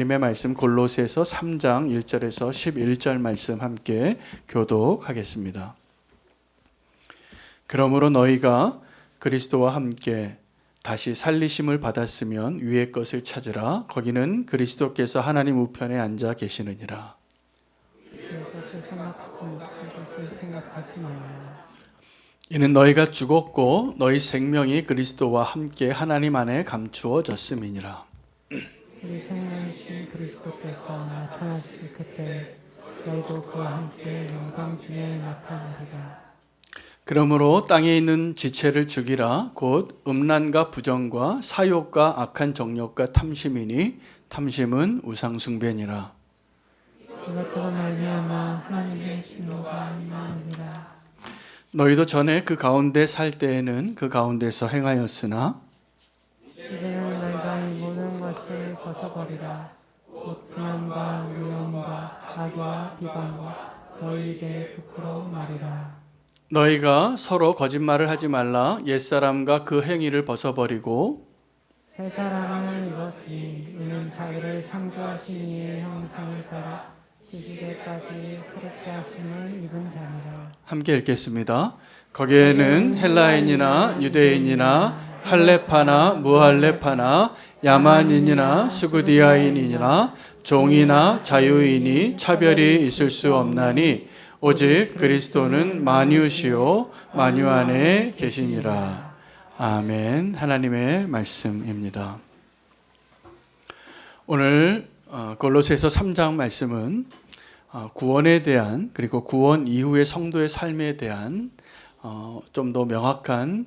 하나님의 말씀 골로새서 3장 1절에서 11절 말씀 함께 교독하겠습니다. 그러므로 너희가 그리스도와 함께 다시 살리심을 받았으면 위의 것을 찾으라. 거기는 그리스도께서 하나님 우편에 앉아 계시느니라. 이는 너희가 죽었고 너희 생명이 그리스도와 함께 하나님 안에 감추어졌음이니라. 우리 생명이신 그리스도께서 나타나실 그때 너희도 그와 함께 영광 중에 나타나리라. 그러므로 땅에 있는 지체를 죽이라. 곧 음란과 부정과 사욕과 악한 정욕과 탐심이니 탐심은 우상 숭배니라. 이것들로 말미암아 하나님의 진노가 임하느니라. 너희도 전에 그 가운데 살 때에는 그 가운데서 행하였으나 이제는 너희가 이 모든 것을 벗어버리라. 곧 불안과 미움과 악의와 비방과 너희 입에 부끄러운 말이라. 너희가 서로 거짓말을 하지 말라. 옛사람과 그 행위를 벗어버리고 새 사람을 입었으니 이는 자기를 창조하신 이의 형상을 따라 지식에까지 새롭게 하심을 입은 자니라. 함께 읽겠습니다. 거기에는 헬라인이나 유대인이나 할레파나 무할레파나 야만인이나 수구디아인이나 종이나 자유인이 차별이 있을 수 없나니 오직 그리스도는 만유시요 만유 안에 계시니라. 아멘. 하나님의 말씀입니다. 오늘 골로새서 3장 말씀은 구원에 대한, 그리고 구원 이후의 성도의 삶에 대한 좀 더 명확한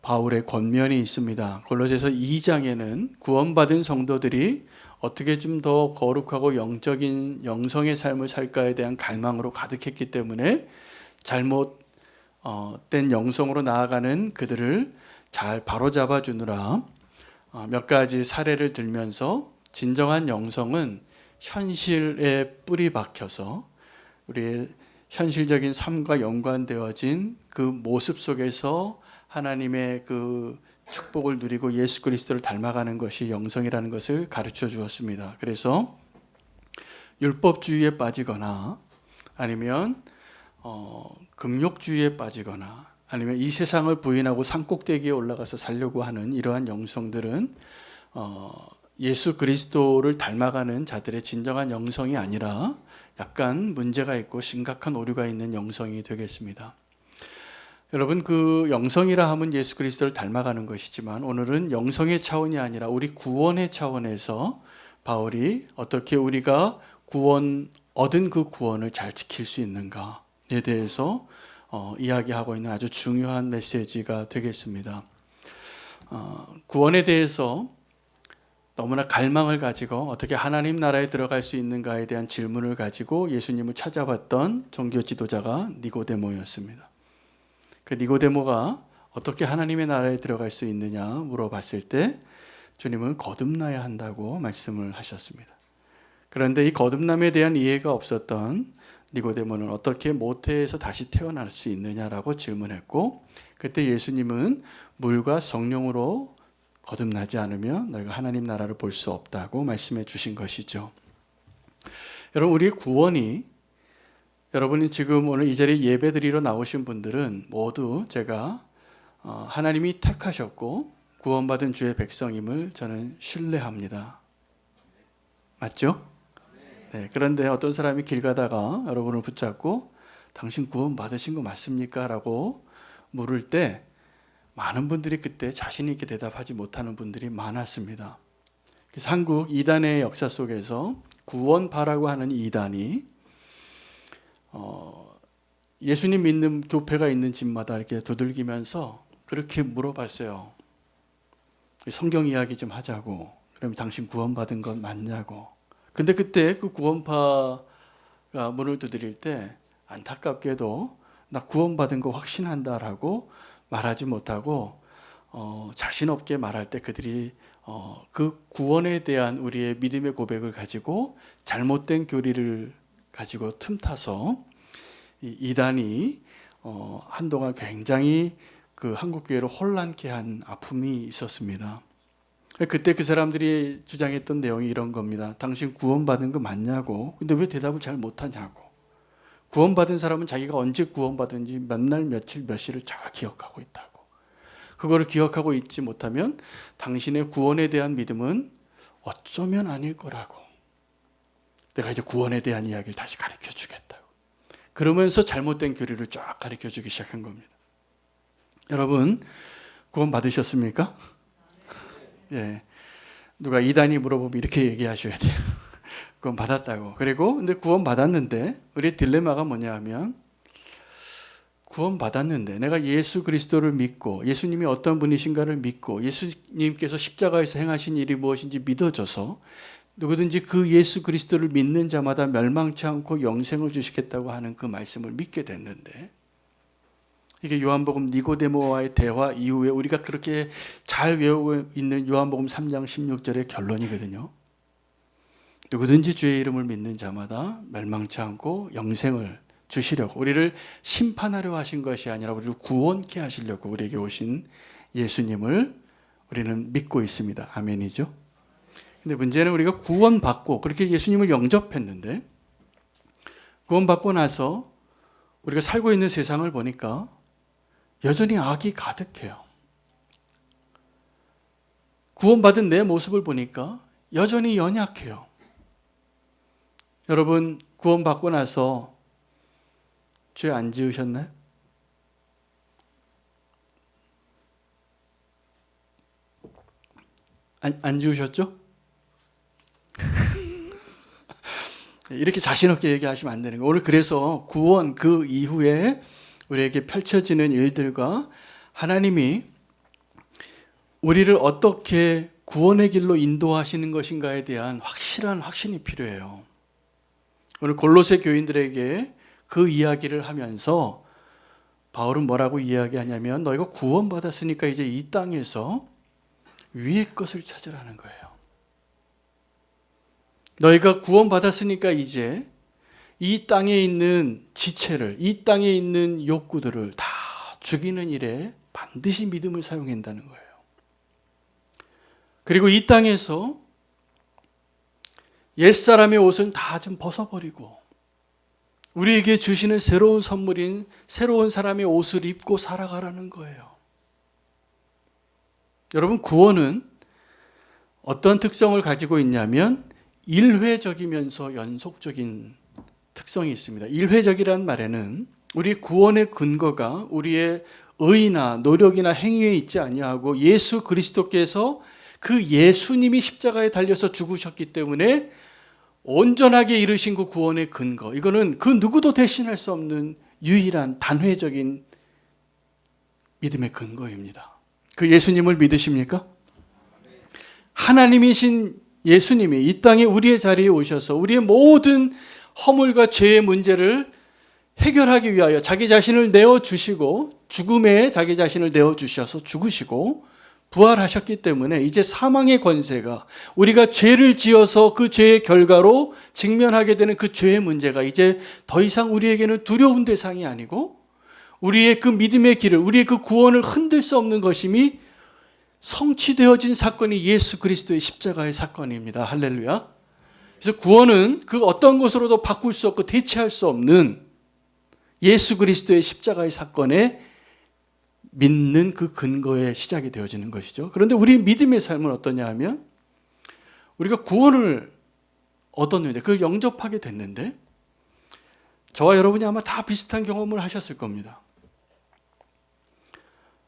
바울의 권면이 있습니다. 골로새서 2장에는 구원받은 성도들이 어떻게 좀 더 거룩하고 영적인 영성의 삶을 살까에 대한 갈망으로 가득했기 때문에 잘못된 영성으로 나아가는 그들을 잘 바로잡아 주느라 몇 가지 사례를 들면서 진정한 영성은 현실에 뿌리 박혀서 우리의 현실적인 삶과 연관되어진 그 모습 속에서 하나님의 그 축복을 누리고 예수 그리스도를 닮아가는 것이 영성이라는 것을 가르쳐 주었습니다. 그래서 율법주의에 빠지거나 아니면 금욕주의에 빠지거나 아니면 이 세상을 부인하고 산꼭대기에 올라가서 살려고 하는 이러한 영성들은 예수 그리스도를 닮아가는 자들의 진정한 영성이 아니라 약간 문제가 있고 심각한 오류가 있는 영성이 되겠습니다. 여러분, 그 영성이라 하면 예수 그리스도를 닮아가는 것이지만 오늘은 영성의 차원이 아니라 우리 구원의 차원에서 바울이 어떻게 우리가 얻은 그 구원을 잘 지킬 수 있는가에 대해서 이야기하고 있는 아주 중요한 메시지가 되겠습니다. 구원에 대해서 너무나 갈망을 가지고 어떻게 하나님 나라에 들어갈 수 있는가에 대한 질문을 가지고 예수님을 찾아봤던 종교 지도자가 니고데모였습니다. 그 니고데모가 어떻게 하나님의 나라에 들어갈 수 있느냐 물어봤을 때 주님은 거듭나야 한다고 말씀을 하셨습니다. 그런데 이 거듭남에 대한 이해가 없었던 니고데모는 어떻게 모태에서 다시 태어날 수 있느냐라고 질문했고, 그때 예수님은 물과 성령으로 거듭나지 않으면 너희가 하나님 나라를 볼 수 없다고 말씀해 주신 것이죠. 여러분, 우리의 구원이, 여러분이 지금 오늘 이 자리에 예배드리러 나오신 분들은 모두 제가 하나님이 택하셨고 구원받은 주의 백성임을 저는 신뢰합니다. 맞죠? 네, 그런데 어떤 사람이 길 가다가 여러분을 붙잡고 당신 구원 받으신 거 맞습니까? 라고 물을 때 많은 분들이 그때 자신 있게 대답하지 못하는 분들이 많았습니다. 그래서 한국 이단의 역사 속에서 구원파라고 하는 이단이 예수님 믿는 교회가 있는 집마다 이렇게 두들기면서 그렇게 물어봤어요. 성경 이야기 좀 하자고. 그럼 당신 구원받은 건 맞냐고. 근데 그때 그 구원파가 문을 두드릴 때 안타깝게도 나 구원받은 거 확신한다라고 말하지 못하고 자신 없게 말할 때 그들이 그 구원에 대한 우리의 믿음의 고백을 가지고 잘못된 교리를 가지고 틈타서 이단이 한동안 굉장히 그 한국교회를 혼란케 한 아픔이 있었습니다. 그때 그 사람들이 주장했던 내용이 이런 겁니다. 당신 구원받은 거 맞냐고. 근데 왜 대답을 잘 못하냐고. 구원받은 사람은 자기가 언제 구원받은지 몇 날 며칠 몇 시를 잘 기억하고 있다고. 그거를 기억하고 있지 못하면 당신의 구원에 대한 믿음은 어쩌면 아닐 거라고. 내가 이제 구원에 대한 이야기를 다시 가르쳐 주겠다고. 그러면서 잘못된 교리를 쫙 가르쳐 주기 시작한 겁니다. 여러분, 구원 받으셨습니까? 예. 누가 이단이 물어보면 이렇게 얘기하셔야 돼요. 구원 받았다고. 그리고 근데 구원 받았는데 우리의 딜레마가 뭐냐 하면 구원 받았는데 내가 예수 그리스도를 믿고 예수님이 어떤 분이신가를 믿고 예수님께서 십자가에서 행하신 일이 무엇인지 믿어져서 누구든지 그 예수 그리스도를 믿는 자마다 멸망치 않고 영생을 주시겠다고 하는 그 말씀을 믿게 됐는데 이게 요한복음 니고데모와의 대화 이후에 우리가 그렇게 잘 외우고 있는 요한복음 3장 16절의 결론이거든요. 누구든지 주의 이름을 믿는 자마다 멸망치 않고 영생을 주시려고 우리를 심판하려 하신 것이 아니라 우리를 구원케 하시려고 우리에게 오신 예수님을 우리는 믿고 있습니다. 아멘이죠. 근데 문제는 우리가 구원받고 그렇게 예수님을 영접했는데 구원받고 나서 우리가 살고 있는 세상을 보니까 여전히 악이 가득해요. 구원받은 내 모습을 보니까 여전히 연약해요. 여러분, 구원받고 나서 죄 안 지으셨나요? 안 지으셨죠? 이렇게 자신 없게 얘기하시면 안 되는 거예요. 오늘 그래서 구원 그 이후에 우리에게 펼쳐지는 일들과 하나님이 우리를 어떻게 구원의 길로 인도하시는 것인가에 대한 확실한 확신이 필요해요. 오늘 골로새 교인들에게 그 이야기를 하면서 바울은 뭐라고 이야기하냐면 너희가 구원받았으니까 이제 이 땅에서 위의 것을 찾으라는 거예요. 너희가 구원받았으니까 이제 이 땅에 있는 지체를, 이 땅에 있는 욕구들을 다 죽이는 일에 반드시 믿음을 사용한다는 거예요. 그리고 이 땅에서 옛사람의 옷은 다 좀 벗어버리고 우리에게 주시는 새로운 선물인 새로운 사람의 옷을 입고 살아가라는 거예요. 여러분, 구원은 어떤 특성을 가지고 있냐면 일회적이면서 연속적인 특성이 있습니다. 일회적이라는 말에는 우리 구원의 근거가 우리의 의나 노력이나 행위에 있지 아니하고 예수 그리스도께서 그 예수님이 십자가에 달려서 죽으셨기 때문에 온전하게 이루신 그 구원의 근거, 이거는 그 누구도 대신할 수 없는 유일한 단회적인 믿음의 근거입니다. 그 예수님을 믿으십니까? 하나님이신 예수님이 이 땅에 우리의 자리에 오셔서 우리의 모든 허물과 죄의 문제를 해결하기 위하여 자기 자신을 내어주시고 죽음에 자기 자신을 내어주셔서 죽으시고 부활하셨기 때문에 이제 사망의 권세가 우리가 죄를 지어서 그 죄의 결과로 직면하게 되는 그 죄의 문제가 이제 더 이상 우리에게는 두려운 대상이 아니고 우리의 그 믿음의 길을 우리의 그 구원을 흔들 수 없는 것임이 성취되어진 사건이 예수 그리스도의 십자가의 사건입니다. 할렐루야. 그래서 구원은 그 어떤 것으로도 바꿀 수 없고 대체할 수 없는 예수 그리스도의 십자가의 사건에 믿는 그 근거에 시작이 되어지는 것이죠. 그런데 우리 믿음의 삶은 어떠냐 하면 우리가 구원을 얻었는데 그걸 영접하게 됐는데 저와 여러분이 아마 다 비슷한 경험을 하셨을 겁니다.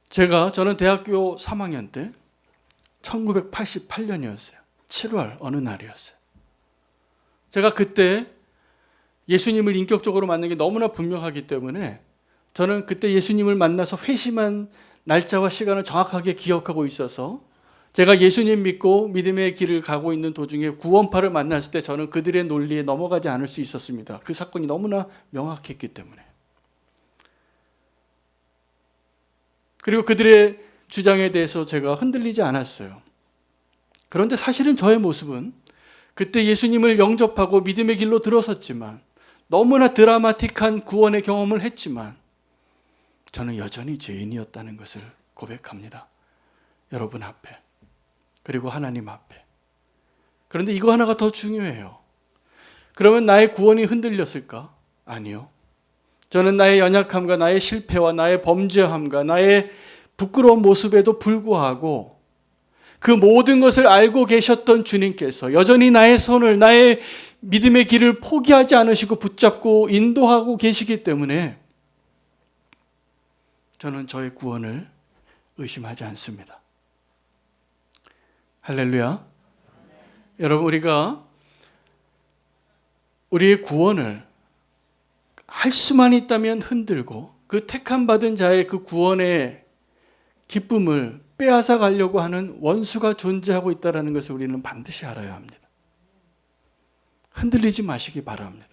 저는 대학교 3학년 때 1988년이었어요. 7월 어느 날이었어요. 제가 그때 예수님을 인격적으로 만난 게 너무나 분명하기 때문에 저는 그때 예수님을 만나서 회심한 날짜와 시간을 정확하게 기억하고 있어서 제가 예수님 믿고 믿음의 길을 가고 있는 도중에 구원파를 만났을 때 저는 그들의 논리에 넘어가지 않을 수 있었습니다. 그 사건이 너무나 명확했기 때문에. 그리고 그들의 주장에 대해서 제가 흔들리지 않았어요. 그런데 사실은 저의 모습은 그때 예수님을 영접하고 믿음의 길로 들어섰지만 너무나 드라마틱한 구원의 경험을 했지만 저는 여전히 죄인이었다는 것을 고백합니다. 여러분 앞에. 그리고 하나님 앞에. 그런데 이거 하나가 더 중요해요. 그러면 나의 구원이 흔들렸을까? 아니요. 저는 나의 연약함과 나의 실패와 나의 범죄함과 나의 부끄러운 모습에도 불구하고 그 모든 것을 알고 계셨던 주님께서 여전히 나의 손을, 나의 믿음의 길을 포기하지 않으시고 붙잡고 인도하고 계시기 때문에 저는 저의 구원을 의심하지 않습니다. 할렐루야. 여러분, 우리가 우리의 구원을 할 수만 있다면 흔들고 그 택함 받은 자의 그 구원의 기쁨을 빼앗아 가려고 하는 원수가 존재하고 있다는 것을 우리는 반드시 알아야 합니다. 흔들리지 마시기 바랍니다.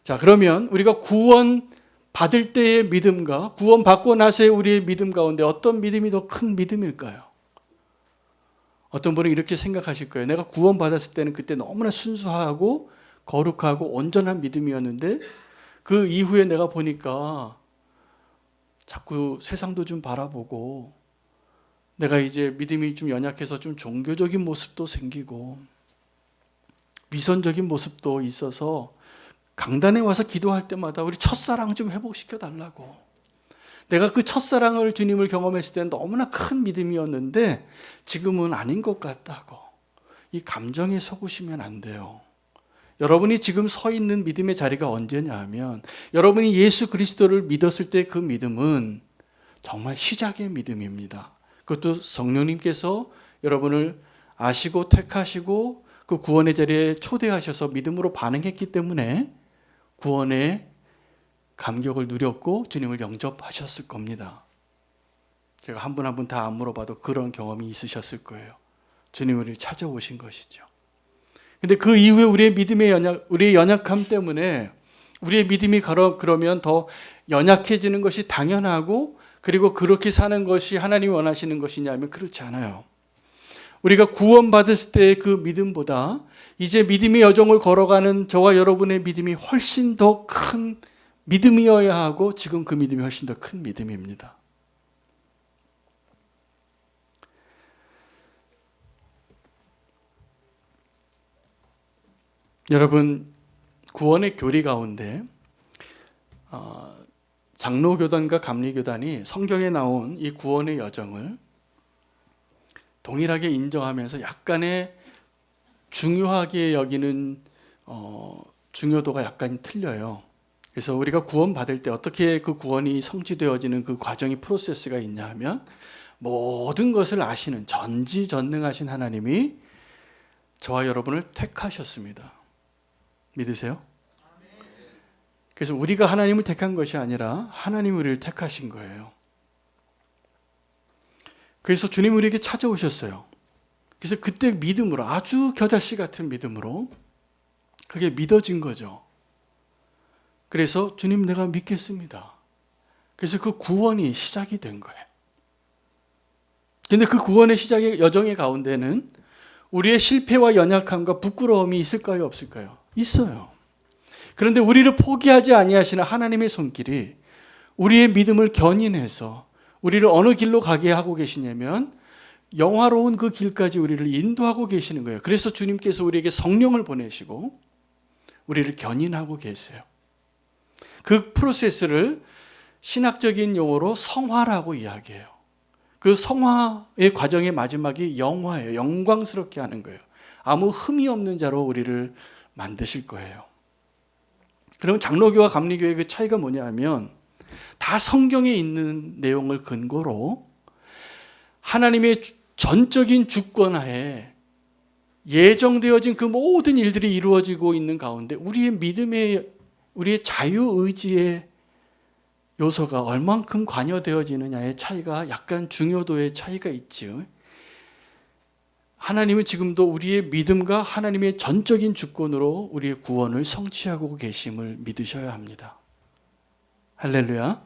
자, 그러면 우리가 구원 받을 때의 믿음과 구원 받고 나서의 우리의 믿음 가운데 어떤 믿음이 더 큰 믿음일까요? 어떤 분은 이렇게 생각하실 거예요. 내가 구원 받았을 때는 그때 너무나 순수하고 거룩하고 온전한 믿음이었는데 그 이후에 내가 보니까 자꾸 세상도 좀 바라보고 내가 이제 믿음이 좀 연약해서 좀 종교적인 모습도 생기고 미선적인 모습도 있어서 강단에 와서 기도할 때마다 우리 첫사랑 좀 회복시켜 달라고. 내가 그 첫사랑을 주님을 경험했을 때는 너무나 큰 믿음이었는데 지금은 아닌 것 같다고. 이 감정에 속으시면 안 돼요. 여러분이 지금 서 있는 믿음의 자리가 언제냐 하면 여러분이 예수 그리스도를 믿었을 때 그 믿음은 정말 시작의 믿음입니다. 그것도 성령님께서 여러분을 아시고 택하시고 그 구원의 자리에 초대하셔서 믿음으로 반응했기 때문에 구원의 감격을 누렸고 주님을 영접하셨을 겁니다. 제가 한 분 한 분 다 안 물어봐도 그런 경험이 있으셨을 거예요. 주님이 우리를 찾아오신 것이죠. 근데 그 이후에 우리의 연약함 때문에 우리의 믿음이 그러면 더 연약해지는 것이 당연하고 그리고 그렇게 사는 것이 하나님이 원하시는 것이냐면 그렇지 않아요. 우리가 구원받았을 때의 그 믿음보다 이제 믿음의 여정을 걸어가는 저와 여러분의 믿음이 훨씬 더 큰 믿음이어야 하고 지금 그 믿음이 훨씬 더 큰 믿음입니다. 여러분, 구원의 교리 가운데 장로교단과 감리교단이 성경에 나온 이 구원의 여정을 동일하게 인정하면서 약간의 중요하게 여기는 중요도가 약간 틀려요. 그래서 우리가 구원받을 때 어떻게 그 구원이 성취되어지는 그 과정이 프로세스가 있냐 하면 모든 것을 아시는 전지전능하신 하나님이 저와 여러분을 택하셨습니다. 믿으세요? 그래서 우리가 하나님을 택한 것이 아니라 하나님이 우리를 택하신 거예요. 그래서 주님이 우리에게 찾아오셨어요. 그래서 그때 믿음으로 아주 겨자씨 같은 믿음으로 그게 믿어진 거죠. 그래서 주님 내가 믿겠습니다. 그래서 그 구원이 시작이 된 거예요. 근데 그 구원의 시작의 여정의 가운데는 우리의 실패와 연약함과 부끄러움이 있을까요? 없을까요? 있어요. 그런데 우리를 포기하지 아니하시는 하나님의 손길이 우리의 믿음을 견인해서 우리를 어느 길로 가게 하고 계시냐면 영화로운 그 길까지 우리를 인도하고 계시는 거예요. 그래서 주님께서 우리에게 성령을 보내시고 우리를 견인하고 계세요. 그 프로세스를 신학적인 용어로 성화라고 이야기해요. 그 성화의 과정의 마지막이 영화예요. 영광스럽게 하는 거예요. 아무 흠이 없는 자로 우리를 만드실 거예요. 그럼 장로교와 감리교의 그 차이가 뭐냐 하면 다 성경에 있는 내용을 근거로 하나님의 전적인 주권하에 예정되어진 그 모든 일들이 이루어지고 있는 가운데 우리의 자유의지의 요소가 얼만큼 관여되어지느냐의 차이가 약간 중요도의 차이가 있지요. 하나님은 지금도 우리의 믿음과 하나님의 전적인 주권으로 우리의 구원을 성취하고 계심을 믿으셔야 합니다. 할렐루야.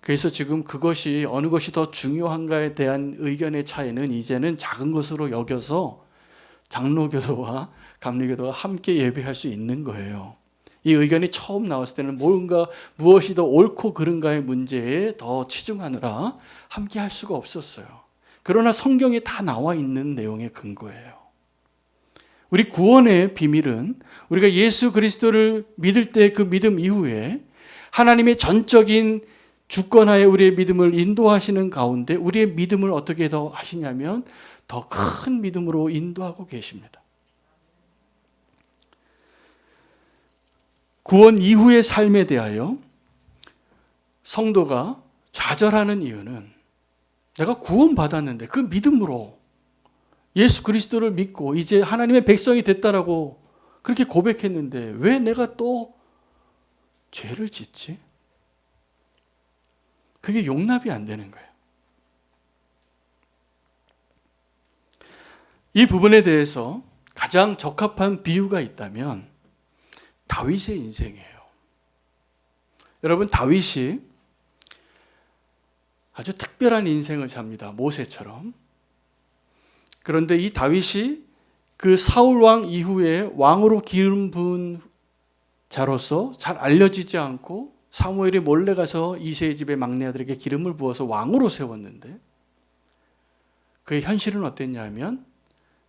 그래서 지금 그것이 어느 것이 더 중요한가에 대한 의견의 차이는 이제는 작은 것으로 여겨서 장로교도와 감리교도가 함께 예배할 수 있는 거예요. 이 의견이 처음 나왔을 때는 무엇이 더 옳고 그른가의 문제에 더 치중하느라 함께 할 수가 없었어요. 그러나 성경에 다 나와 있는 내용의 근거예요. 우리 구원의 비밀은 우리가 예수 그리스도를 믿을 때 그 믿음 이후에 하나님의 전적인 주권하에 우리의 믿음을 인도하시는 가운데 우리의 믿음을 어떻게 더 하시냐면 더 큰 믿음으로 인도하고 계십니다. 구원 이후의 삶에 대하여 성도가 좌절하는 이유는 내가 구원받았는데 그 믿음으로 예수 그리스도를 믿고 이제 하나님의 백성이 됐다라고 그렇게 고백했는데 왜 내가 또 죄를 짓지? 그게 용납이 안 되는 거예요. 이 부분에 대해서 가장 적합한 비유가 있다면 다윗의 인생이에요. 여러분, 다윗이 아주 특별한 인생을 삽니다. 모세처럼. 그런데 이 다윗이 그 사울 왕 이후에 왕으로 기름 부은 자로서 잘 알려지지 않고 사무엘이 몰래 가서 이새의 집의 막내 아들에게 기름을 부어서 왕으로 세웠는데 그의 현실은 어땠냐 하면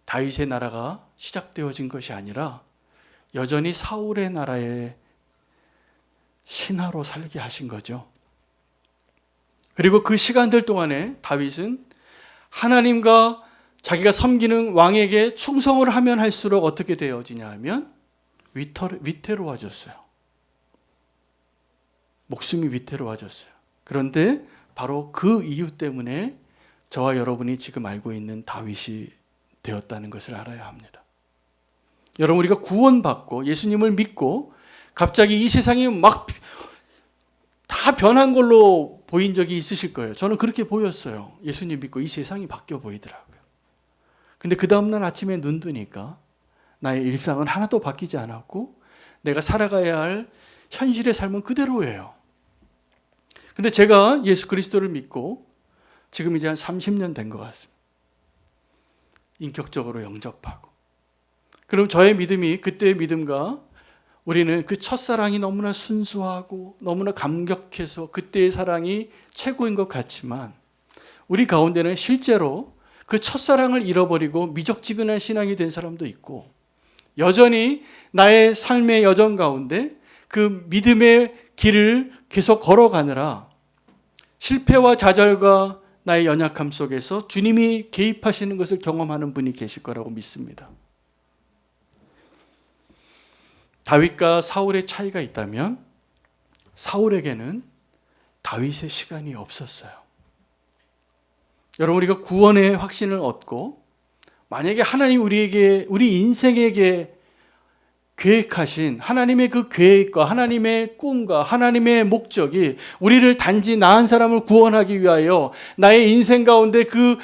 다윗의 나라가 시작되어진 것이 아니라 여전히 사울의 나라의 신하로 살게 하신 거죠. 그리고 그 시간들 동안에 다윗은 하나님과 자기가 섬기는 왕에게 충성을 하면 할수록 어떻게 되어지냐 하면 위태로워졌어요. 목숨이 위태로워졌어요. 그런데 바로 그 이유 때문에 저와 여러분이 지금 알고 있는 다윗이 되었다는 것을 알아야 합니다. 여러분, 우리가 구원받고 예수님을 믿고 갑자기 이 세상이 막 다 변한 걸로 보인 적이 있으실 거예요. 저는 그렇게 보였어요. 예수님 믿고 이 세상이 바뀌어 보이더라고요. 근데 그 다음날 아침에 눈 뜨니까 나의 일상은 하나도 바뀌지 않았고 내가 살아가야 할 현실의 삶은 그대로예요. 근데 제가 예수 그리스도를 믿고 지금 이제 한 30년 된 것 같습니다. 인격적으로 영접하고. 그럼 저의 믿음이 그때의 믿음과 우리는 그 첫사랑이 너무나 순수하고 너무나 감격해서 그때의 사랑이 최고인 것 같지만 우리 가운데는 실제로 그 첫사랑을 잃어버리고 미적지근한 신앙이 된 사람도 있고 여전히 나의 삶의 여정 가운데 그 믿음의 길을 계속 걸어가느라 실패와 좌절과 나의 연약함 속에서 주님이 개입하시는 것을 경험하는 분이 계실 거라고 믿습니다. 다윗과 사울의 차이가 있다면 사울에게는 다윗의 시간이 없었어요. 여러분, 우리가 구원의 확신을 얻고 만약에 하나님 우리 인생에게 계획하신 하나님의 그 계획과 하나님의 꿈과 하나님의 목적이 우리를 단지 나은 사람을 구원하기 위하여 나의 인생 가운데 그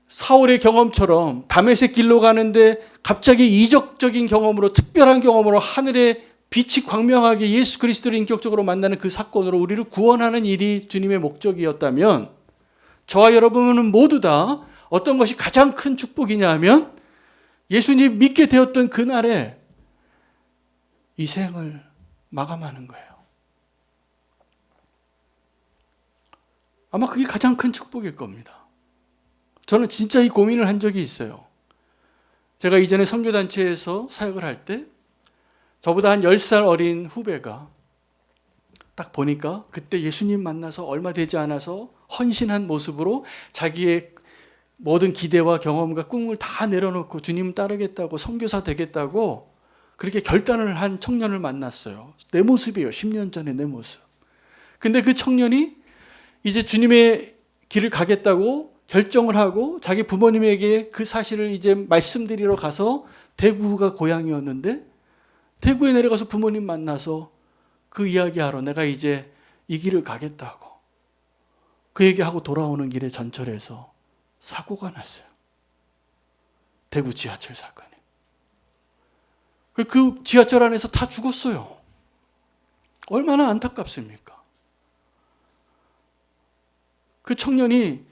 사울의 경험처럼 다메섹 길로 가는데 갑자기 이적적인 경험으로 특별한 경험으로 하늘의 빛이 광명하게 예수 그리스도를 인격적으로 만나는 그 사건으로 우리를 구원하는 일이 주님의 목적이었다면 저와 여러분은 모두 다 어떤 것이 가장 큰 축복이냐 하면 예수님 믿게 되었던 그날에 이 생을 마감하는 거예요. 아마 그게 가장 큰 축복일 겁니다. 저는 진짜 이 고민을 한 적이 있어요. 제가 이전에 선교단체에서 사역을 할 때 저보다 한 10살 어린 후배가 딱 보니까 그때 예수님 만나서 얼마 되지 않아서 헌신한 모습으로 자기의 모든 기대와 경험과 꿈을 다 내려놓고 주님 따르겠다고 선교사 되겠다고 그렇게 결단을 한 청년을 만났어요. 내 모습이에요. 10년 전에 내 모습. 근데 그 청년이 이제 주님의 길을 가겠다고 결정을 하고 자기 부모님에게 그 사실을 이제 말씀드리러 가서 대구가 고향이었는데 대구에 내려가서 부모님 만나서 그 이야기하러 내가 이제 이 길을 가겠다고 그 얘기하고 돌아오는 길에 전철에서 사고가 났어요. 대구 지하철 사건이. 그 지하철 안에서 다 죽었어요. 얼마나 안타깝습니까? 그 청년이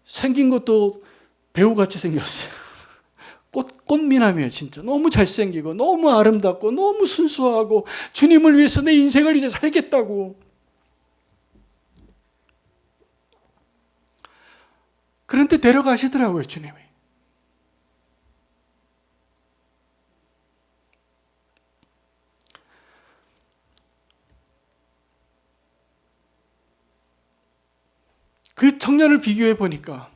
생긴 것도 배우같이 생겼어요. 꽃미남이에요, 진짜. 너무 잘생기고, 너무 아름답고, 너무 순수하고, 주님을 위해서 내 인생을 이제 살겠다고. 그런데 데려가시더라고요, 주님이. 그 청년을 비교해 보니까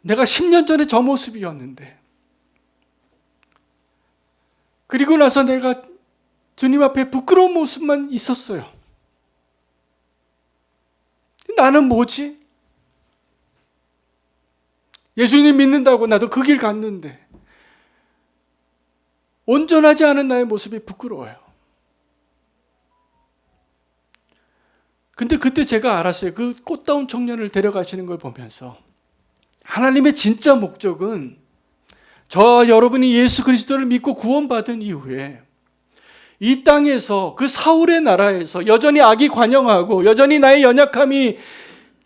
내가 10년 전에 저 모습이었는데, 그리고 나서 내가 주님 앞에 부끄러운 모습만 있었어요. 나는 뭐지? 예수님 믿는다고 나도 그 길 갔는데 온전하지 않은 나의 모습이 부끄러워요. 근데 그때 제가 알았어요. 그 꽃다운 청년을 데려가시는 걸 보면서 하나님의 진짜 목적은 저와 여러분이 예수 그리스도를 믿고 구원받은 이후에 이 땅에서 그 사울의 나라에서 여전히 악이 관영하고 여전히 나의 연약함이,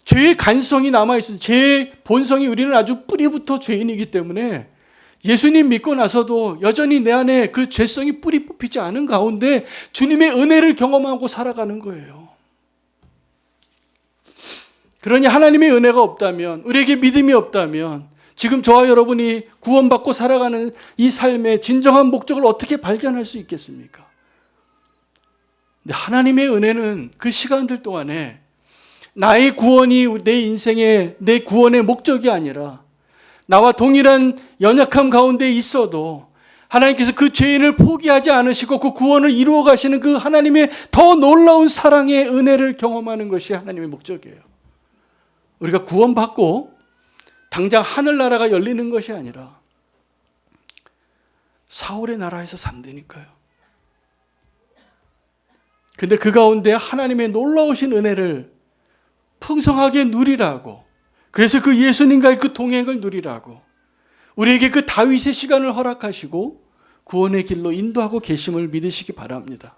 죄의 간성이 남아있어요. 죄의 본성이, 우리는 아주 뿌리부터 죄인이기 때문에 예수님 믿고 나서도 여전히 내 안에 그 죄성이 뿌리 뽑히지 않은 가운데 주님의 은혜를 경험하고 살아가는 거예요. 그러니 하나님의 은혜가 없다면, 우리에게 믿음이 없다면 지금 저와 여러분이 구원받고 살아가는 이 삶의 진정한 목적을 어떻게 발견할 수 있겠습니까? 근데 하나님의 은혜는 그 시간들 동안에 나의 구원이 내 인생의, 내 구원의 목적이 아니라 나와 동일한 연약함 가운데 있어도 하나님께서 그 죄인을 포기하지 않으시고 그 구원을 이루어 가시는 그 하나님의 더 놀라운 사랑의 은혜를 경험하는 것이 하나님의 목적이에요. 우리가 구원받고 당장 하늘나라가 열리는 것이 아니라 사울의 나라에서 산다니까요. 근데 그 가운데 하나님의 놀라우신 은혜를 풍성하게 누리라고, 그래서 그 예수님과의 그 동행을 누리라고 우리에게 그 다윗의 시간을 허락하시고 구원의 길로 인도하고 계심을 믿으시기 바랍니다.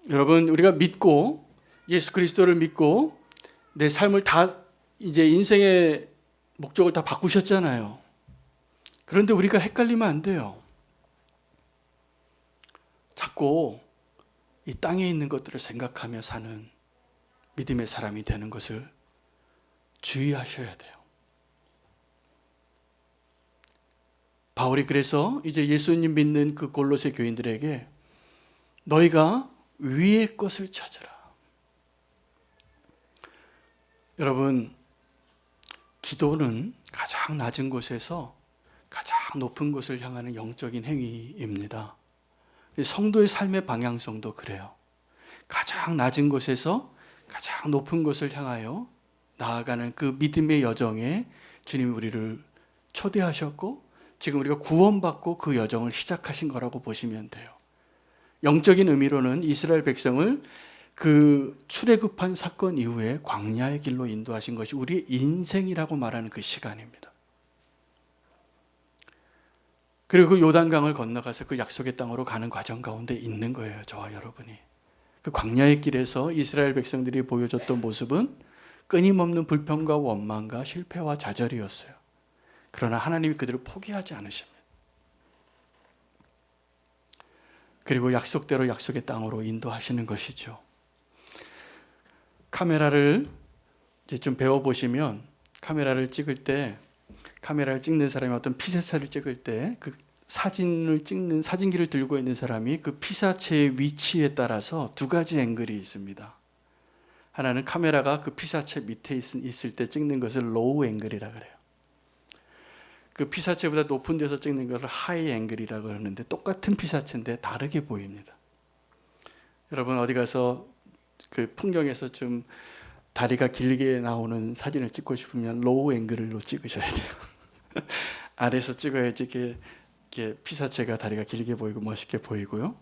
여러분, 우리가 믿고 예수 그리스도를 믿고 내 삶을 다, 이제 인생의 목적을 다 바꾸셨잖아요. 그런데 우리가 헷갈리면 안 돼요. 자꾸 이 땅에 있는 것들을 생각하며 사는 믿음의 사람이 되는 것을 주의하셔야 돼요. 바울이 그래서 이제 예수님 믿는 그 골로새 교인들에게 너희가 위의 것을 찾으라. 여러분, 기도는 가장 낮은 곳에서 가장 높은 곳을 향하는 영적인 행위입니다. 성도의 삶의 방향성도 그래요. 가장 낮은 곳에서 가장 높은 곳을 향하여 나아가는 그 믿음의 여정에 주님이 우리를 초대하셨고 지금 우리가 구원받고 그 여정을 시작하신 거라고 보시면 돼요. 영적인 의미로는 이스라엘 백성을 그 출애굽한 사건 이후에 광야의 길로 인도하신 것이 우리의 인생이라고 말하는 그 시간입니다. 그리고 그 요단강을 건너가서 그 약속의 땅으로 가는 과정 가운데 있는 거예요, 저와 여러분이. 그 광야의 길에서 이스라엘 백성들이 보여줬던 모습은 끊임없는 불평과 원망과 실패와 좌절이었어요. 그러나 하나님이 그들을 포기하지 않으십니다. 그리고 약속대로 약속의 땅으로 인도하시는 것이죠. 카메라를 이제 좀 배워보시면 카메라를 찍을 때, 카메라를 찍는 사람이 어떤 피사체를 찍을 때 그 사진을 찍는 사진기를 들고 있는 사람이 그 피사체의 위치에 따라서 두 가지 앵글이 있습니다. 하나는 카메라가 그 피사체 밑에 있을 때 찍는 것을 로우 앵글이라 그래요. 그 피사체보다 높은 데서 찍는 것을 하이 앵글이라고 그러는데 똑같은 피사체인데 다르게 보입니다. 여러분 어디 가서 그 풍경에서 좀 다리가 길게 나오는 사진을 찍고 싶으면 로우 앵글로 찍으셔야 돼요. 아래에서 찍어야지 이렇게 피사체가 다리가 길게 보이고 멋있게 보이고요.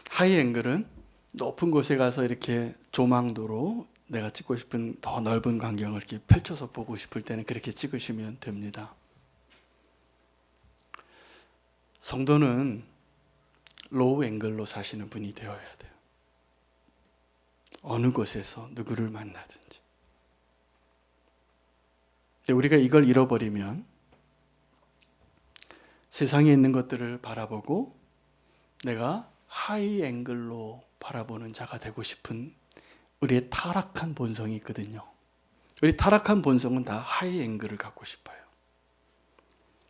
하이 앵글은 높은 곳에 가서 이렇게 조망도로 내가 찍고 싶은 더 넓은 광경을 이렇게 펼쳐서 보고 싶을 때는 그렇게 찍으시면 됩니다. 성도는 로우 앵글로 사시는 분이 되어야 돼요. 어느 곳에서 누구를 만나든지. 근데 우리가 이걸 잃어버리면 세상에 있는 것들을 바라보고 내가 하이 앵글로 바라보는 자가 되고 싶은 우리의 타락한 본성이 있거든요. 우리 타락한 본성은 다 하이 앵글을 갖고 싶어요.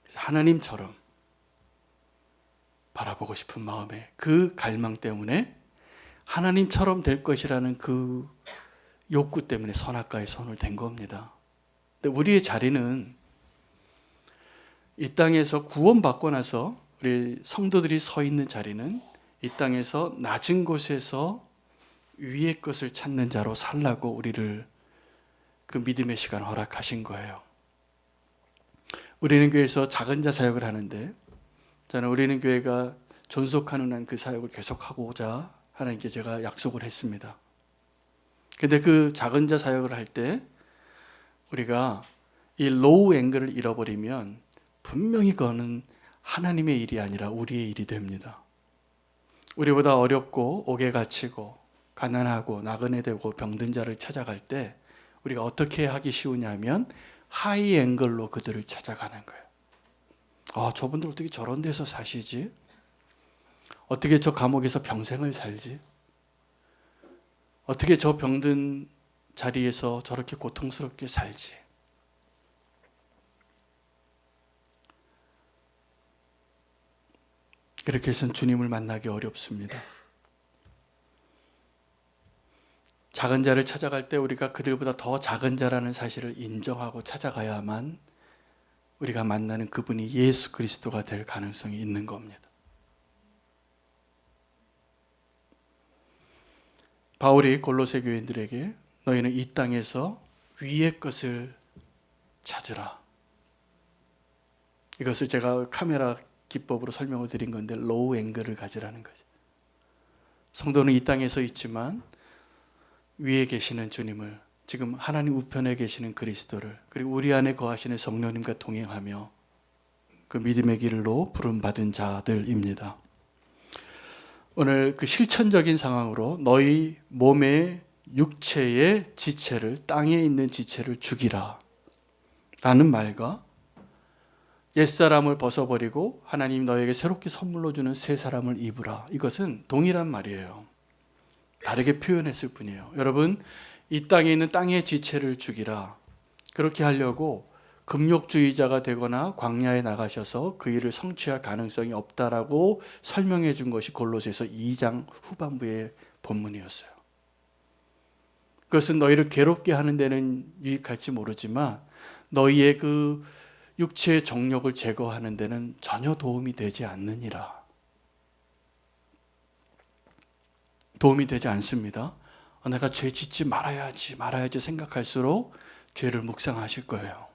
그래서 하나님처럼 바라보고 싶은 마음에 그 갈망 때문에 하나님처럼 될 것이라는 그 욕구 때문에 선악과에 손을 댄 겁니다. 근데 우리의 자리는 이 땅에서 구원받고 나서 우리 성도들이 서 있는 자리는 이 땅에서 낮은 곳에서 위의 것을 찾는 자로 살라고 우리를 그 믿음의 시간을 허락하신 거예요. 우리는 교회에서 작은 자 사역을 하는데 저는 우리는 교회가 존속하는 한 그 사역을 계속하고자 하나님께 제가 약속을 했습니다. 근데 그 작은 자 사역을 할 때 우리가 이 로우 앵글을 잃어버리면 분명히 그거는 하나님의 일이 아니라 우리의 일이 됩니다. 우리보다 어렵고 옥에 갇히고 가난하고 나그네 되고 병든 자를 찾아갈 때 우리가 어떻게 하기 쉬우냐면 하이 앵글로 그들을 찾아가는 거예요. 아, 저분들 어떻게 저런 데서 사시지? 어떻게 저 감옥에서 평생을 살지? 어떻게 저 병든 자리에서 저렇게 고통스럽게 살지? 그렇게 해서는 주님을 만나기 어렵습니다. 작은 자를 찾아갈 때 우리가 그들보다 더 작은 자라는 사실을 인정하고 찾아가야만 우리가 만나는 그분이 예수 그리스도가 될 가능성이 있는 겁니다. 바울이 골로새 교인들에게 너희는 이 땅에서 위의 것을 찾으라. 이것을 제가 카메라 기법으로 설명을 드린 건데 로우 앵글을 가지라는 거죠. 성도는 이 땅에서 있지만 위에 계시는 주님을, 지금 하나님 우편에 계시는 그리스도를, 그리고 우리 안에 거하시는 성령님과 동행하며 그 믿음의 길로 부름받은 자들입니다. 오늘 그 실천적인 상황으로 너희 몸의 육체의 지체를, 땅에 있는 지체를 죽이라 라는 말과 옛사람을 벗어버리고 하나님 너에게 새롭게 선물로 주는 새 사람을 입으라, 이것은 동일한 말이에요. 다르게 표현했을 뿐이에요. 여러분, 이 땅에 있는 땅의 지체를 죽이라, 그렇게 하려고 금욕주의자가 되거나 광야에 나가셔서 그 일을 성취할 가능성이 없다라고 설명해 준 것이 골로새서 2장 후반부의 본문이었어요. 그것은 너희를 괴롭게 하는 데는 유익할지 모르지만 너희의 그 육체의 정욕을 제거하는 데는 전혀 도움이 되지 않느니라. 도움이 되지 않습니다. 내가 죄 짓지 말아야지 생각할수록 죄를 묵상하실 거예요.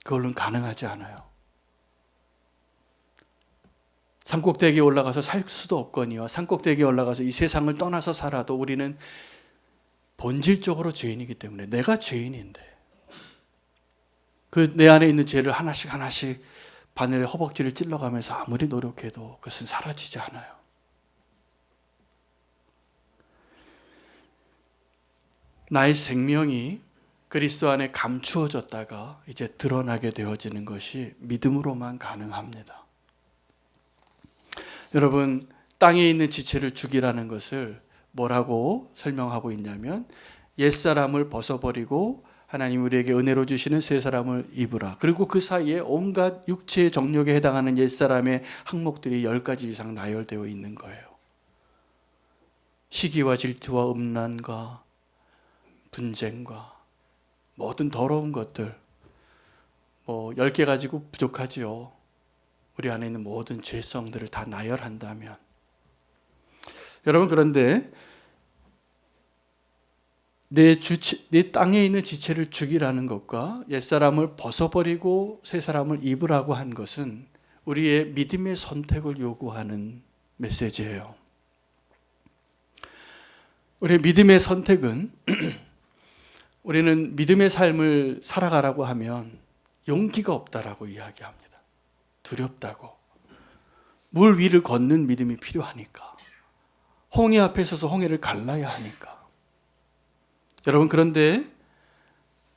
그걸로는 가능하지 않아요. 산꼭대기에 올라가서 살 수도 없거니와 산꼭대기에 올라가서 이 세상을 떠나서 살아도 우리는 본질적으로 죄인이기 때문에, 내가 죄인인데 그 내 안에 있는 죄를 하나씩 바늘에 허벅지를 찔러가면서 아무리 노력해도 그것은 사라지지 않아요. 나의 생명이 그리스도 안에 감추어졌다가 이제 드러나게 되어지는 것이 믿음으로만 가능합니다. 여러분, 땅에 있는 지체를 죽이라는 것을 뭐라고 설명하고 있냐면 옛사람을 벗어버리고 하나님 우리에게 은혜로 주시는 새 사람을 입으라. 그리고 그 사이에 온갖 육체의 정욕에 해당하는 옛사람의 항목들이 10가지 이상 나열되어 있는 거예요. 시기와 질투와 음란과 분쟁과 모든 더러운 것들, 10개 가지고 부족하지요. 우리 안에 있는 모든 죄성들을 다 나열한다면. 여러분, 그런데 내 땅에 있는 지체를 죽이라는 것과 옛사람을 벗어버리고 새 사람을 입으라고 한 것은 우리의 믿음의 선택을 요구하는 메시지예요. 우리의 믿음의 선택은 우리는 믿음의 삶을 살아가라고 하면 용기가 없다라고 이야기합니다. 두렵다고. 물 위를 걷는 믿음이 필요하니까. 홍해 앞에 서서 홍해를 갈라야 하니까. 여러분, 그런데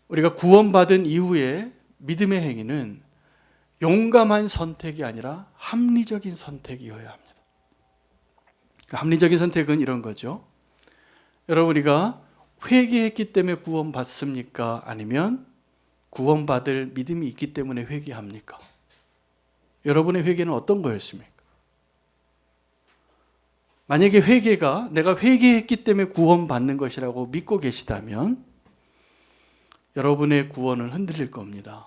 우리가 구원받은 이후에 믿음의 행위는 용감한 선택이 아니라 합리적인 선택이어야 합니다. 합리적인 선택은 이런 거죠. 여러분, 우리가 회개했기 때문에 구원받습니까? 아니면 구원받을 믿음이 있기 때문에 회개합니까? 여러분의 회개는 어떤 거였습니까? 만약에 회개가 내가 회개했기 때문에 구원받는 것이라고 믿고 계시다면 여러분의 구원은 흔들릴 겁니다.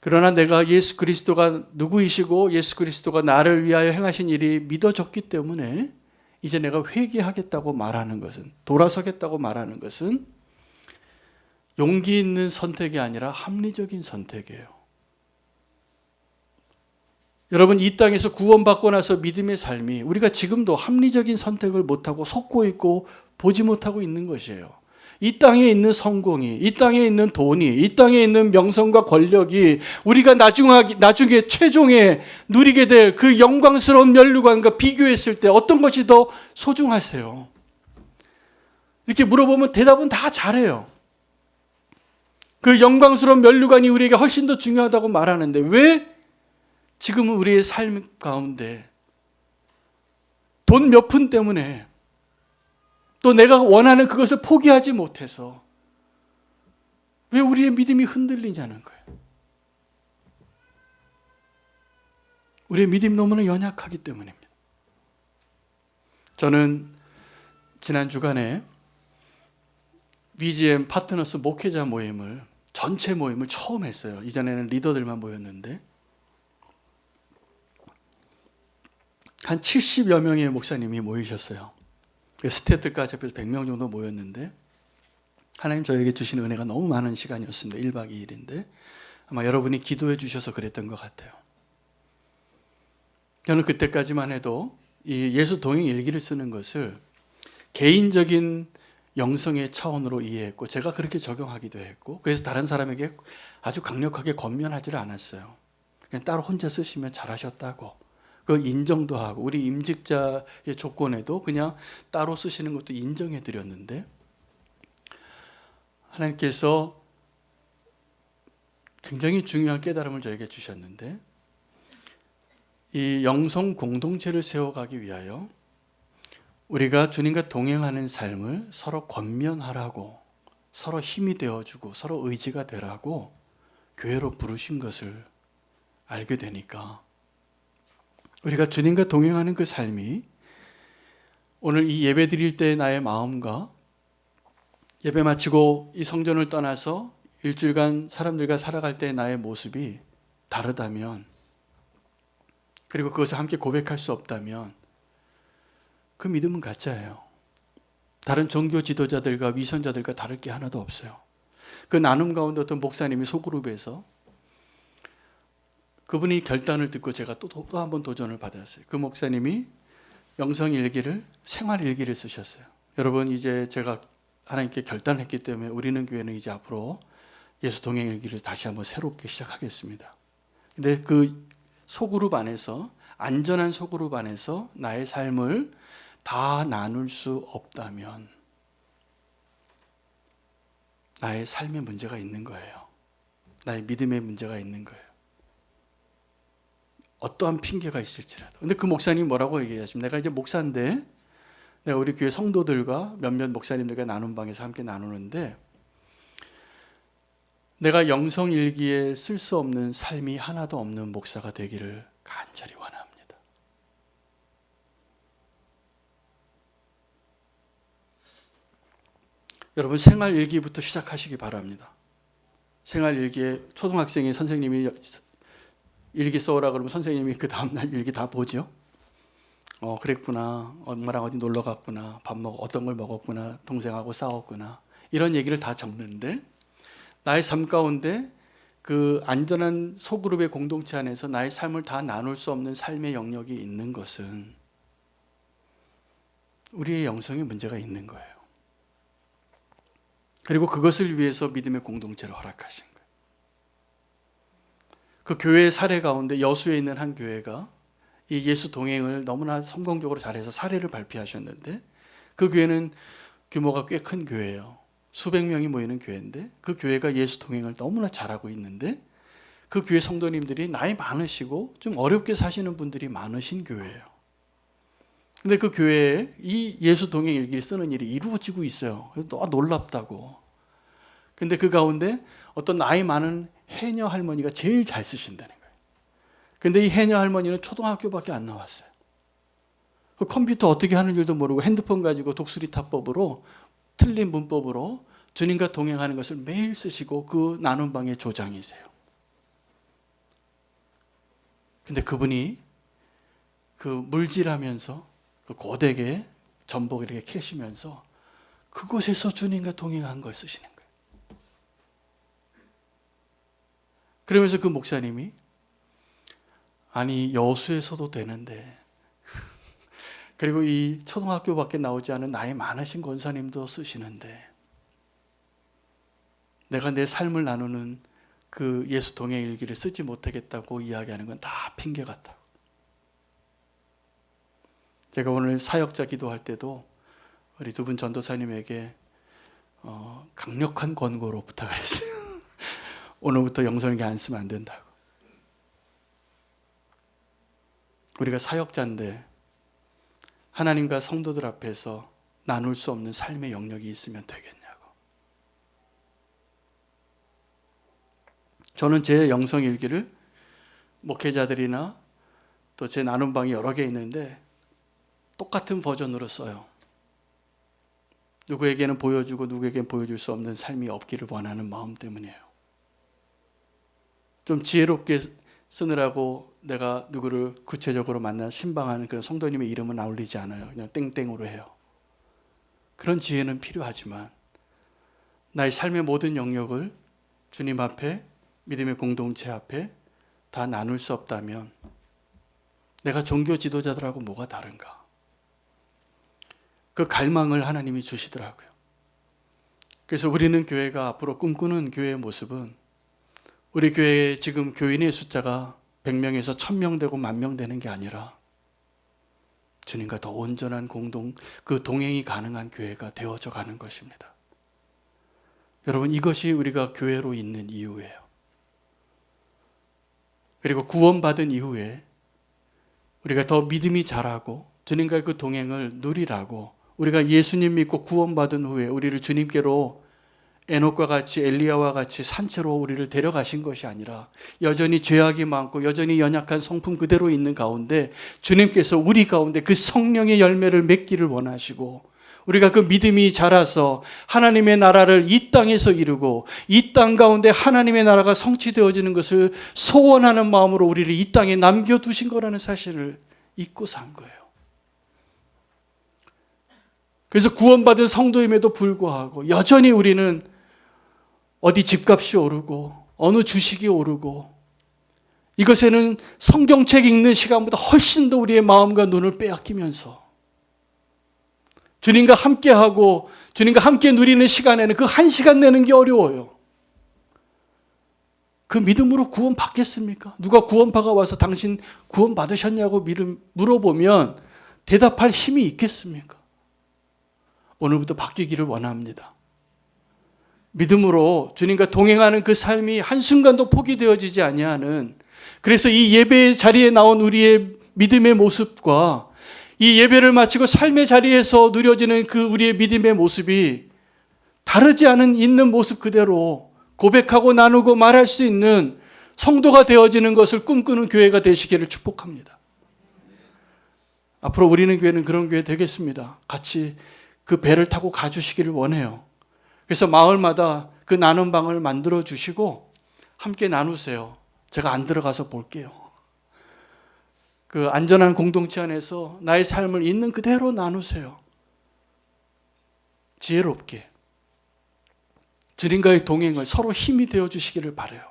그러나 내가 예수 그리스도가 누구이시고 예수 그리스도가 나를 위하여 행하신 일이 믿어졌기 때문에 이제 내가 회개하겠다고 말하는 것은, 돌아서겠다고 말하는 것은 용기 있는 선택이 아니라 합리적인 선택이에요. 여러분, 이 땅에서 구원받고 나서 믿음의 삶이 우리가 지금도 합리적인 선택을 못하고 속고 있고 보지 못하고 있는 것이에요. 이 땅에 있는 성공이, 이 땅에 있는 돈이, 이 땅에 있는 명성과 권력이 우리가 나중에 최종에 누리게 될 그 영광스러운 면류관과 비교했을 때 어떤 것이 더 소중하세요? 이렇게 물어보면 대답은 다 잘해요. 그 영광스러운 면류관이 우리에게 훨씬 더 중요하다고 말하는데 왜 지금은 우리의 삶 가운데 돈 몇 푼 때문에 또 내가 원하는 그것을 포기하지 못해서 왜 우리의 믿음이 흔들리냐는 거예요. 우리의 믿음이 너무나 연약하기 때문입니다. 저는 지난 주간에 BGM 파트너스 목회자 모임을, 전체 모임을 처음 했어요. 이전에는 리더들만 모였는데 한 70여 명의 목사님이 모이셨어요. 스태프들까지 합해서 100명 정도 모였는데 하나님 저에게 주신 은혜가 너무 많은 시간이었습니다. 1박 2일인데 아마 여러분이 기도해 주셔서 그랬던 것 같아요. 저는 그때까지만 해도 이 예수 동행 일기를 쓰는 것을 개인적인 영성의 차원으로 이해했고 제가 그렇게 적용하기도 했고 그래서 다른 사람에게 아주 강력하게 권면하지를 않았어요. 그냥 따로 혼자 쓰시면 잘하셨다고. 그걸 인정도 하고 우리 임직자의 조건에도 그냥 따로 쓰시는 것도 인정해 드렸는데 하나님께서 굉장히 중요한 깨달음을 저에게 주셨는데 이 영성 공동체를 세워가기 위하여 우리가 주님과 동행하는 삶을 서로 권면하라고, 서로 힘이 되어주고 서로 의지가 되라고 교회로 부르신 것을 알게 되니까 우리가 주님과 동행하는 그 삶이 오늘 이 예배 드릴 때 나의 마음과 예배 마치고 이 성전을 떠나서 일주일간 사람들과 살아갈 때 나의 모습이 다르다면, 그리고 그것을 함께 고백할 수 없다면 그 믿음은 가짜예요. 다른 종교 지도자들과 위선자들과 다를 게 하나도 없어요. 그 나눔 가운데 어떤 목사님이 소그룹에서 그분이 결단을 듣고 제가 또 한 번 도전을 받았어요. 그 목사님이 영성일기를, 생활일기를 쓰셨어요. 여러분, 이제 제가 하나님께 결단을 했기 때문에 우리는 교회는 이제 앞으로 예수 동행일기를 다시 한번 새롭게 시작하겠습니다. 근데 그 소그룹 안에서, 안전한 소그룹 안에서 나의 삶을 다 나눌 수 없다면 나의 삶에 문제가 있는 거예요. 나의 믿음에 문제가 있는 거예요. 어떠한 핑계가 있을지라도. 근데 그 목사님이 뭐라고 얘기하시면, 내가 이제 목사인데 내가 우리 교회 성도들과 몇몇 목사님들과 나눈 방에서 함께 나누는데 내가 영성일기에 쓸 수 없는 삶이 하나도 없는 목사가 되기를 간절히 원합니다. 여러분, 생활일기부터 시작하시기 바랍니다. 생활일기에 초등학생이 선생님이 일기 써오라 그러면 선생님이 그 다음날 일기 다 보죠. 그랬구나, 엄마랑 어디 놀러 갔구나, 어떤 걸 먹었구나, 동생하고 싸웠구나, 이런 얘기를 다 적는데 나의 삶 가운데 그 안전한 소그룹의 공동체 안에서 나의 삶을 다 나눌 수 없는 삶의 영역이 있는 것은 우리의 영성에 문제가 있는 거예요. 그리고 그것을 위해서 믿음의 공동체를 허락하신 거예요. 그 교회의 사례 가운데 여수에 있는 한 교회가 이 예수 동행을 너무나 성공적으로 잘해서 사례를 발표하셨는데 그 교회는 규모가 꽤 큰 교회예요. 수백 명이 모이는 교회인데 그 교회가 예수 동행을 너무나 잘하고 있는데 그 교회 성도님들이 나이 많으시고 좀 어렵게 사시는 분들이 많으신 교회예요. 근데 그 교회에 이 예수 동행 일기를 쓰는 일이 이루어지고 있어요. 그래서 너무 놀랍다고. 근데 그 가운데 어떤 나이 많은 해녀 할머니가 제일 잘 쓰신다는 거예요. 근데 이 해녀 할머니는 초등학교밖에 안 나왔어요. 그 컴퓨터 어떻게 하는 줄도 모르고 핸드폰 가지고 독수리 타법으로 틀린 문법으로 주님과 동행하는 것을 매일 쓰시고 그 나눔 방의 조장이세요. 근데 그분이 그 물질하면서 그 고되게 전복 이렇게 캐시면서 그곳에서 주님과 동행한 걸 쓰시는 거예요. 그러면서 그 목사님이 아니 여수에서도 되는데 그리고 이 초등학교밖에 나오지 않은 나이 많으신 권사님도 쓰시는데 내가 내 삶을 나누는 그 예수 동행 일기를 쓰지 못하겠다고 이야기하는 건 다 핑계 같다. 제가 오늘 사역자 기도할 때도 우리 두 분 전도사님에게 강력한 권고로 부탁을 했어요. 오늘부터 영성일기 안 쓰면 안 된다고. 우리가 사역자인데 하나님과 성도들 앞에서 나눌 수 없는 삶의 영역이 있으면 되겠냐고. 저는 제 영성일기를 목회자들이나 또 제 나눔방이 여러 개 있는데 똑같은 버전으로 써요. 누구에게는 보여주고 누구에게는 보여줄 수 없는 삶이 없기를 원하는 마음 때문이에요. 좀 지혜롭게 쓰느라고 내가 누구를 구체적으로 만나 신방하는 그런 성도님의 이름은 아울리지 않아요. 그냥 땡땡으로 해요. 그런 지혜는 필요하지만 나의 삶의 모든 영역을 주님 앞에 믿음의 공동체 앞에 다 나눌 수 없다면 내가 종교 지도자들하고 뭐가 다른가? 그 갈망을 하나님이 주시더라고요. 그래서 우리는 교회가 앞으로 꿈꾸는 교회의 모습은 우리 교회에 지금 교인의 숫자가 100명에서 1000명 되고 10,000명 되는 게 아니라 주님과 더 온전한 그 동행이 가능한 교회가 되어져 가는 것입니다. 여러분, 이것이 우리가 교회로 있는 이유예요. 그리고 구원받은 이후에 우리가 더 믿음이 자라고 주님과의 그 동행을 누리라고 우리가 예수님 믿고 구원받은 후에 우리를 주님께로 에녹과 같이 엘리야와 같이 산채로 우리를 데려가신 것이 아니라 여전히 죄악이 많고 여전히 연약한 성품 그대로 있는 가운데 주님께서 우리 가운데 그 성령의 열매를 맺기를 원하시고 우리가 그 믿음이 자라서 하나님의 나라를 이 땅에서 이루고 이 땅 가운데 하나님의 나라가 성취되어지는 것을 소원하는 마음으로 우리를 이 땅에 남겨두신 거라는 사실을 잊고 산 거예요. 그래서 구원받은 성도임에도 불구하고 여전히 우리는 어디 집값이 오르고 어느 주식이 오르고 이것에는 성경책 읽는 시간보다 훨씬 더 우리의 마음과 눈을 빼앗기면서 주님과 함께하고 주님과 함께 누리는 시간에는 그 한 시간 내는 게 어려워요. 그 믿음으로 구원 받겠습니까? 누가 구원파가 와서 당신 구원 받으셨냐고 물어보면 대답할 힘이 있겠습니까? 오늘부터 바뀌기를 원합니다. 믿음으로 주님과 동행하는 그 삶이 한순간도 포기되어지지 아니하는, 그래서 이 예배 자리에 나온 우리의 믿음의 모습과 이 예배를 마치고 삶의 자리에서 누려지는 그 우리의 믿음의 모습이 다르지 않은 있는 모습 그대로 고백하고 나누고 말할 수 있는 성도가 되어지는 것을 꿈꾸는 교회가 되시기를 축복합니다. 앞으로 우리는 교회는 그런 교회 되겠습니다. 같이 그 배를 타고 가주시기를 원해요. 그래서 마을마다 그 나눔방을 만들어 주시고 함께 나누세요. 제가 안 들어가서 볼게요. 그 안전한 공동체 안에서 나의 삶을 있는 그대로 나누세요. 지혜롭게 주님과의 동행을 서로 힘이 되어 주시기를 바라요.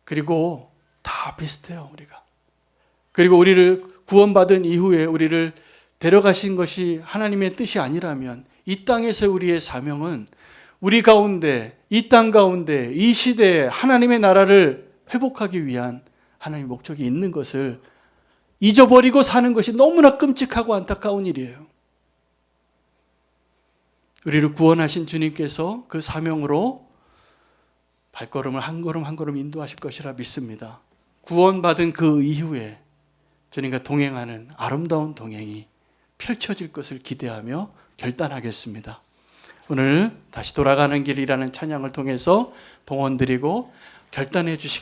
그리고 다 비슷해요, 우리가. 그리고 우리를 구원받은 이후에 우리를 데려가신 것이 하나님의 뜻이 아니라면 이 땅에서 우리의 사명은 우리 가운데, 이 땅 가운데, 이 시대에 하나님의 나라를 회복하기 위한 하나님의 목적이 있는 것을 잊어버리고 사는 것이 너무나 끔찍하고 안타까운 일이에요. 우리를 구원하신 주님께서 그 사명으로 발걸음을 한 걸음 한 걸음 인도하실 것이라 믿습니다. 구원받은 그 이후에 주님과 동행하는 아름다운 동행이 펼쳐질 것을 기대하며 결단하겠습니다. 오늘 다시 돌아가는 길이라는 찬양을 통해서 봉헌드리고 결단해 주시기